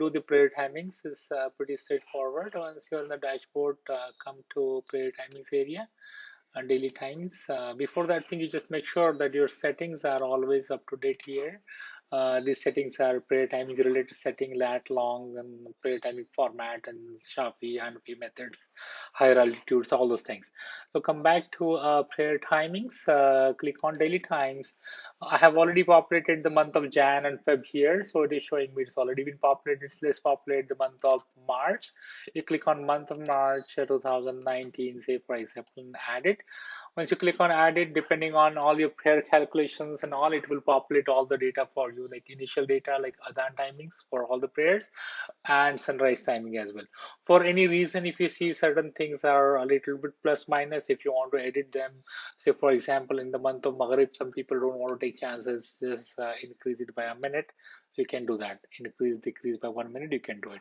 do the prayer timings is pretty straightforward. Once you're in the dashboard, come to prayer timings area and daily times. Before that thing, you just make sure that your settings are always up to date here. These settings are prayer timings related setting, lat, long, and prayer timing format, and Shafi, Hanafi methods, higher altitudes, all those things. So come back to prayer timings, click on daily times. I have already populated the month of Jan and Feb here, so it is showing me it's already been populated. Let's populate the month of March. You click on month of March 2019, say for example, and add it. Once you click on add it, depending on all your prayer calculations and all, it will populate all the data for you, like initial data, like Adhan timings for all the prayers and sunrise timing as well. For any reason, if you see certain things are a little bit plus minus, if you want to edit them, say for example, in the month of Maghrib, some people don't want to take chances, just increase it by a minute. So you can do that. Increase, decrease by 1 minute, you can do it.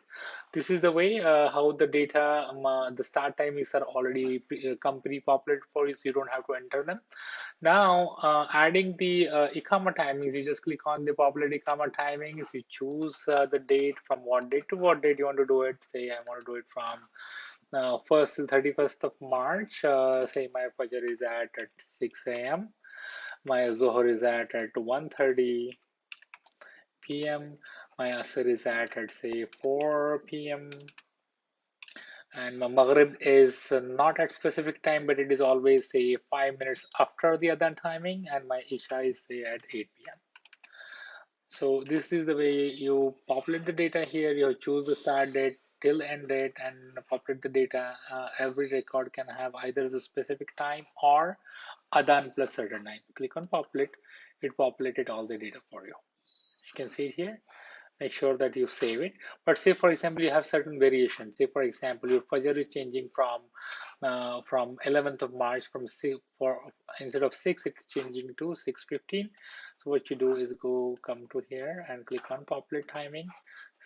This is the way how the data, the start timings are already come pre-populated for you, so you don't have to enter them. Now, adding the Iqama timings, you just click on the Populate Iqama timings, you choose the date, from what date to what date you want to do it. Say I want to do it from 1st to 31st of March. Say my Fajr is at 6 a.m. My Zohar is at 1:30 p.m. My Asr is at say 4 p.m. And Maghrib is not at specific time, but it is always say 5 minutes after the Adhan timing, and my Isha is say at 8 p.m. So this is the way you populate the data here. You choose the start date till end date and populate the data. Every record can have either the specific time or Adhan plus certain time. Click on populate. It populated all the data for you. You can see it here. Make sure that you save it. But say for example you have certain variations. Say for example your Fajr is changing from 11th of March from instead of 6 it's changing to 6:15. So what you do is come to here and click on populate timing.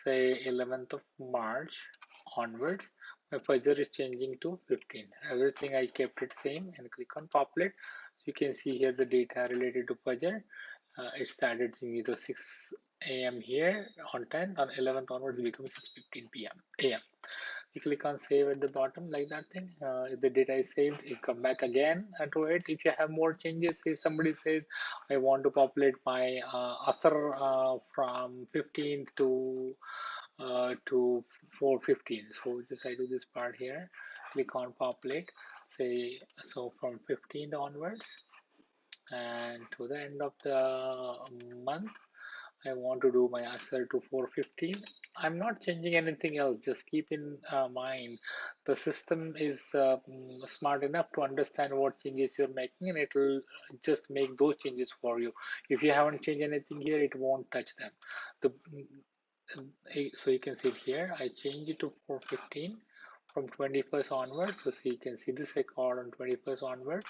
Say 11th of March onwards, my Fajr is changing to 15. Everything I kept it same and click on populate. So you can see here the data related to Fajr. It started changing to 6 a.m. here on 10th, on 11th onwards it becomes 6:15 p.m. a.m. You click on save at the bottom like that thing. If the data is saved, you come back again to it. If you have more changes, if somebody says I want to populate my Asr from 15th to 4:15, so just I do this part here, click on populate, say so from 15th onwards and to the end of the month I want to do my Asr to 4:15. I'm not changing anything else. Just keep in mind the system is smart enough to understand what changes you're making, and it will just make those changes for you. If you haven't changed anything here, it won't touch them. The so you can see it here. I change it to 4:15 from 21st onwards. So see, you can see this record on 21st onwards.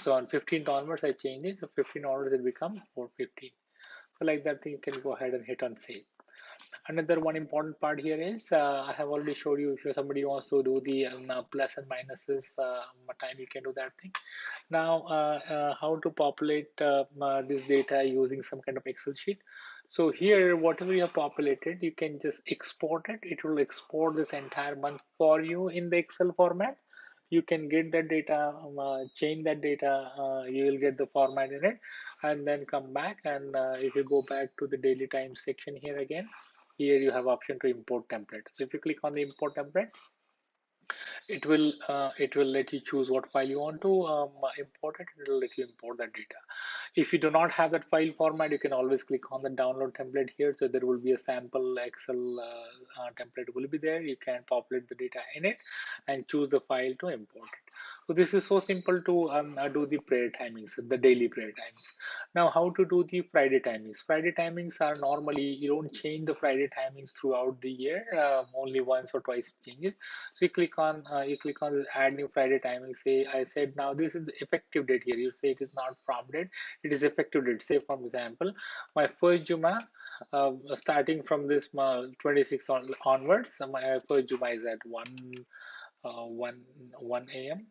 So on 15th onwards, I change it. So 15 onwards, it become 4:15. So like that thing, you can go ahead and hit on save. Another one important part here is I have already showed you, if somebody wants to do the plus and minuses time, you can do that thing. Now how to populate this data using some kind of Excel sheet. So here whatever you have populated, you can just export it. It will export this entire month for you in the Excel format. You can get that data, change that data, you will get the format in it, and then come back. And if you go back to the daily time section here again, here you have option to import template. So if you click on the import template, it will let you choose what file you want to import it. It will let you import that data. If you do not have that file format, you can always click on the download template here. So there will be a sample Excel template will be there. You can populate the data in it and choose the file to import it. So this is so simple to do the prayer timings, the daily prayer timings. Now how to do the Friday timings? Friday timings are normally, you don't change the Friday timings throughout the year, only once or twice it changes. So you click on add new Friday timing. Say I said now this is the effective date here. You say it is not from date, it is effective date. Say for example, my first Juma starting from this 26th onwards. So my first Juma is at 1 a.m.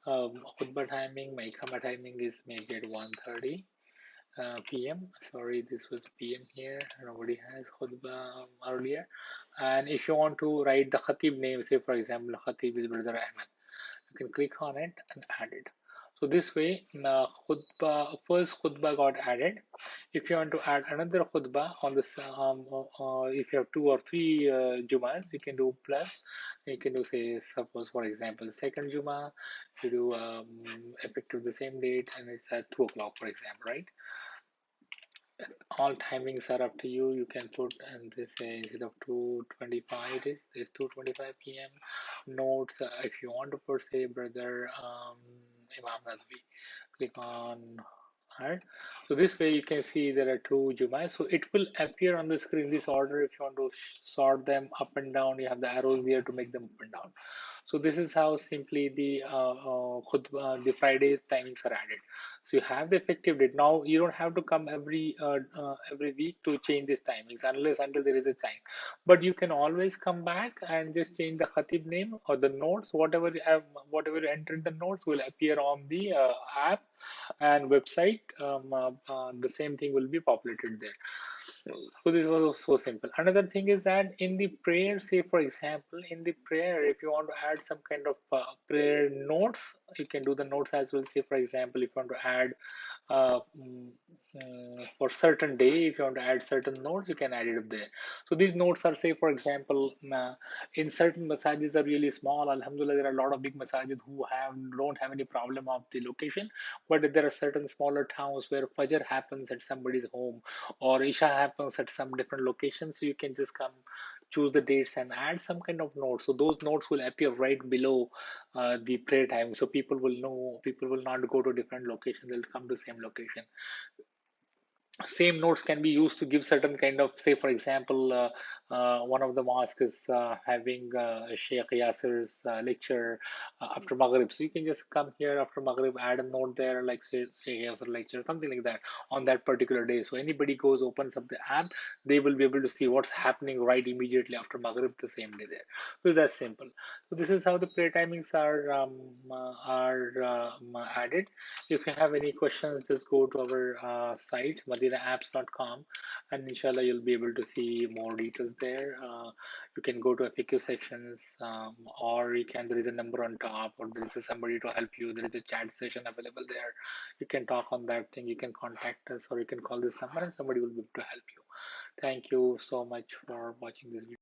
Khutbah timing, my Iqama timing is maybe at 1:30. PM. Sorry, this was PM here. Nobody has khutbah earlier. And if you want to write the khatib name, say for example, khatib is Brother Ahmed, you can click on it and add it. So this way, first khutbah got added. If you want to add another khutbah on this, if you have two or three Jumas, you can do plus. You can do, say, suppose for example, second Juma, you do effective the same date, and it's at 2 o'clock, for example, right? All timings are up to you. You can put, and this instead of 2:25, it is this 2:25 p.m. Notes. If you want to put, say, brother Imam Nadwi, click on. Alright, so this way you can see there are two Jumai. So it will appear on the screen this order. If you want to sort them up and down, you have the arrows there to make them up and down. So this is how simply the Friday's timings are added. So you have the effective date. Now you don't have to come every week to change these timings unless until there is a time. But you can always come back and just change the khatib name or the notes. Whatever you have, whatever you enter in the notes will appear on the app and website. The same thing will be populated there. So this was so simple. Another thing is that in the prayer, say for example, in the prayer, if you want to add some kind of prayer notes, you can do the notes as well. Say for example, if you want to add uh, mm, for certain day, if you want to add certain notes, you can add it up there. So these notes are, say for example, in certain massages are really small. Alhamdulillah, there are a lot of big massages who don't have any problem of the location, but there are certain smaller towns where Fajr happens at somebody's home or Isha happens at some different locations. So you can just come choose the dates and add some kind of notes. So those notes will appear right below the prayer time. So people will know, people will not go to different locations, they'll come to same location. Same notes can be used to give certain kind of, say for example, one of the mosques is having Sheikh Yasser's lecture after Maghrib, so you can just come here after Maghrib, add a note there like Sheikh Yasser lecture, something like that on that particular day. So anybody goes, opens up the app, they will be able to see what's happening right immediately after Maghrib the same day there. So that's simple. So this is how the prayer timings are added. If you have any questions, just go to our site, MadinaAPPS.com, and inshallah, you'll be able to see more details there. You can go to FAQ sections, or you can, there is a number on top, or there is somebody to help you. There is a chat session available there. You can talk on that thing. You can contact us, or you can call this number, and somebody will be able to help you. Thank you so much for watching this video.